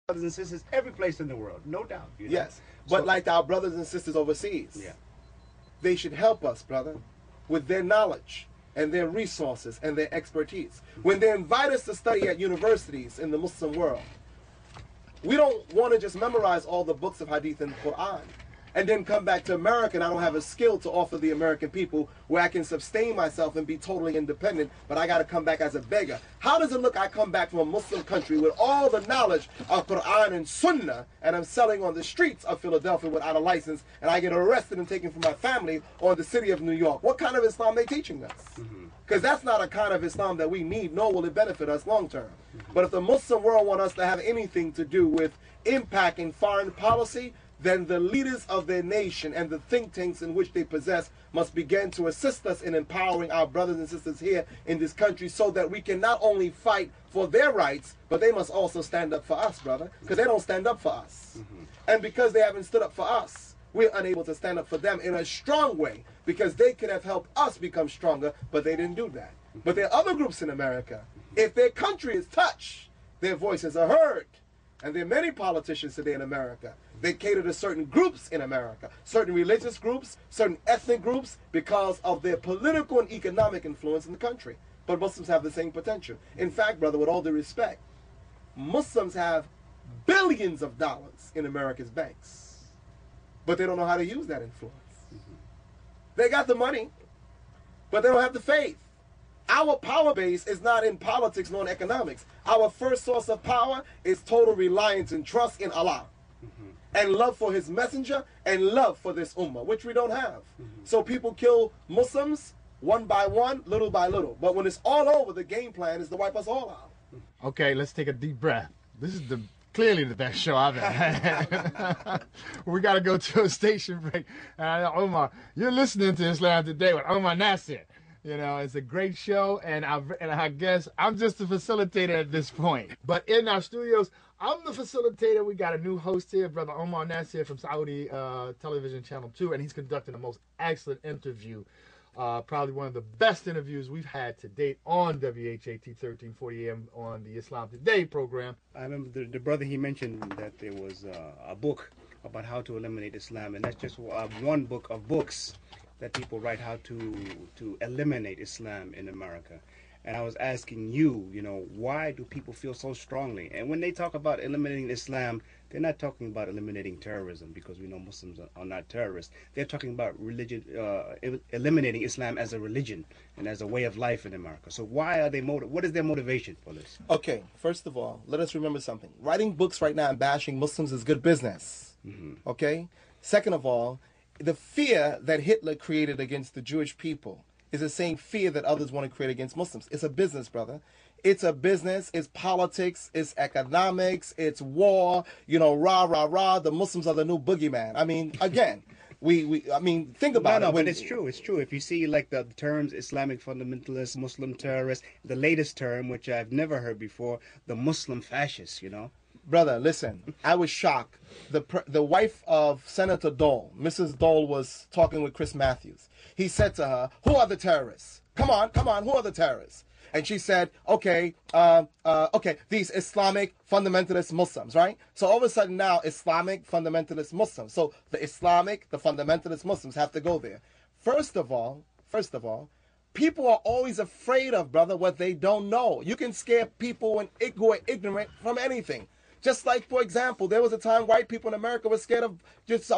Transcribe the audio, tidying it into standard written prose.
brothers and sisters every place in the world, no doubt. You know? Yes, but So, like our brothers and sisters overseas, yeah. they should help us, brother, with their knowledge and their resources and their expertise. When they invite us to study at universities in the Muslim world, we don't want to just memorize all the books of Hadith and Quran and then come back to America and I don't have a skill to offer the American people where I can sustain myself and be totally independent, but I got to come back as a beggar. How does it look I come back from a Muslim country with all the knowledge of Quran and Sunnah and I'm selling on the streets of Philadelphia without a license and I get arrested and taken from my family or the city of New York? What kind of Islam are they teaching us? Because that's not a kind of Islam that we need, nor will it benefit us long term. But if the Muslim world want us to have anything to do with impacting foreign policy, then the leaders of their nation and the think tanks in which they possess must begin to assist us in empowering our brothers and sisters here in this country so that we can not only fight for their rights, but they must also stand up for us, brother, because they don't stand up for us. And because they haven't stood up for us, we're unable to stand up for them in a strong way because they could have helped us become stronger, but they didn't do that. But there are other groups in America. If their country is touched, their voices are heard. And there are many politicians today in America. They cater to certain groups in America, certain religious groups, certain ethnic groups, because of their political and economic influence in the country. But Muslims have the same potential. In fact, brother, with all due respect, Muslims have billions of dollars in America's banks, but they don't know how to use that influence. They got the money, but they don't have the faith. Our power base is not in politics nor in economics. Our first source of power is total reliance and trust in Allah. And love for his messenger and love for this ummah, which we don't have. So people kill Muslims one by one, little by little. But when it's all over, the game plan is to wipe us all out. Okay, let's take a deep breath. This is clearly the best show I've had. We got to go to a station break. Omar, you're listening to Islam Today with Omar Nasir. You know, it's a great show, and I guess I'm just the facilitator at this point. But in our studios, I'm the facilitator. We got a new host here, Brother Omar Nasir from Saudi Television Channel 2, and he's conducting the most excellent interview, probably one of the best interviews we've had to date on WHAT 1340 AM on the Islam Today program. I remember the brother, he mentioned that there was a book about how to eliminate Islam, and that's just one book of books that people write how to eliminate Islam in America. And I was asking you, you know, why do people feel so strongly? And when they talk about eliminating Islam, they're not talking about eliminating terrorism, because we know Muslims are not terrorists. They're talking about religion, eliminating Islam as a religion and as a way of life in America. So why are they what is their motivation for this? Okay, first of all, let us remember something. Writing books right now and bashing Muslims is good business. Okay? Second of all, the fear that Hitler created against the Jewish people is the same fear that others want to create against Muslims. It's a business, brother. It's a business. It's politics. It's economics. It's war. You know, rah, rah, rah. The Muslims are the new boogeyman. I mean, again, I mean, think about it. No, but it's true. It's true. If you see like the terms Islamic fundamentalist, Muslim terrorist, the latest term, which I've never heard before, the Muslim fascist, you know. Brother, listen, I was shocked. The wife of Senator Dole, Mrs. Dole, was talking with Chris Matthews. He said to her, who are the terrorists? Come on, who are the terrorists? And she said, okay, these Islamic fundamentalist Muslims, right? So all of a sudden now, Islamic fundamentalist Muslims. So the fundamentalist Muslims have to go there. First of all, people are always afraid of, brother, what they don't know. You can scare people who are ignorant from anything. Just like, for example, there was a time white people in America were scared of just